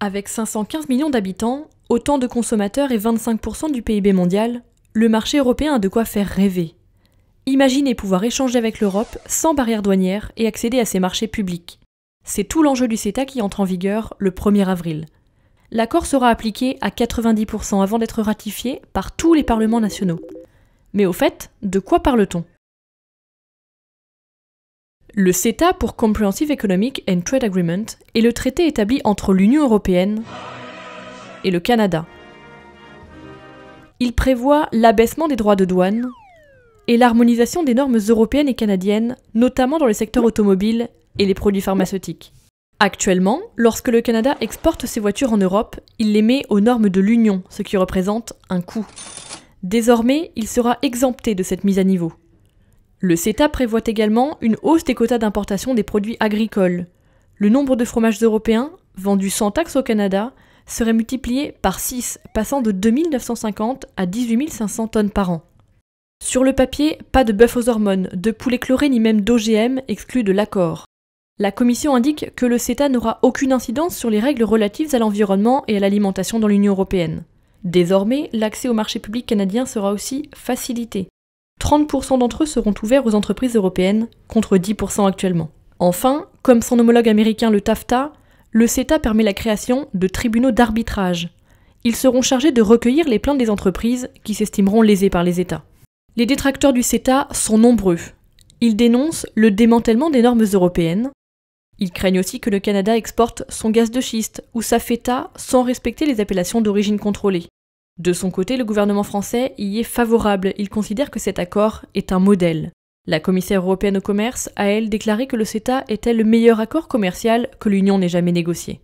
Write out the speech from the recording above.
Avec 515 millions d'habitants, autant de consommateurs et 25% du PIB mondial, le marché européen a de quoi faire rêver. Imaginez pouvoir échanger avec l'Europe sans barrière douanière et accéder à ses marchés publics. C'est tout l'enjeu du CETA qui entre en vigueur le 1er avril. L'accord sera appliqué à 90% avant d'être ratifié par tous les parlements nationaux. Mais au fait, de quoi parle-t-on ? Le CETA, pour Comprehensive Economic and Trade Agreement, est le traité établi entre l'Union européenne et le Canada. Il prévoit l'abaissement des droits de douane et l'harmonisation des normes européennes et canadiennes, notamment dans les secteurs automobiles et les produits pharmaceutiques. Actuellement, lorsque le Canada exporte ses voitures en Europe, il les met aux normes de l'Union, ce qui représente un coût. Désormais, il sera exempté de cette mise à niveau. Le CETA prévoit également une hausse des quotas d'importation des produits agricoles. Le nombre de fromages européens, vendus sans taxe au Canada, serait multiplié par 6, passant de 2 950 à 18 500 tonnes par an. Sur le papier, pas de bœuf aux hormones, de poulet chloré ni même d'OGM exclus de l'accord. La Commission indique que le CETA n'aura aucune incidence sur les règles relatives à l'environnement et à l'alimentation dans l'Union européenne. Désormais, l'accès au marché public canadien sera aussi facilité. 30% d'entre eux seront ouverts aux entreprises européennes, contre 10% actuellement. Enfin, comme son homologue américain le TAFTA, le CETA permet la création de tribunaux d'arbitrage. Ils seront chargés de recueillir les plaintes des entreprises qui s'estimeront lésées par les États. Les détracteurs du CETA sont nombreux. Ils dénoncent le démantèlement des normes européennes. Ils craignent aussi que le Canada exporte son gaz de schiste ou sa feta sans respecter les appellations d'origine contrôlée. De son côté, le gouvernement français y est favorable. Il considère que cet accord est un modèle. La commissaire européenne au commerce a, elle, déclaré que le CETA était le meilleur accord commercial que l'Union n'ait jamais négocié.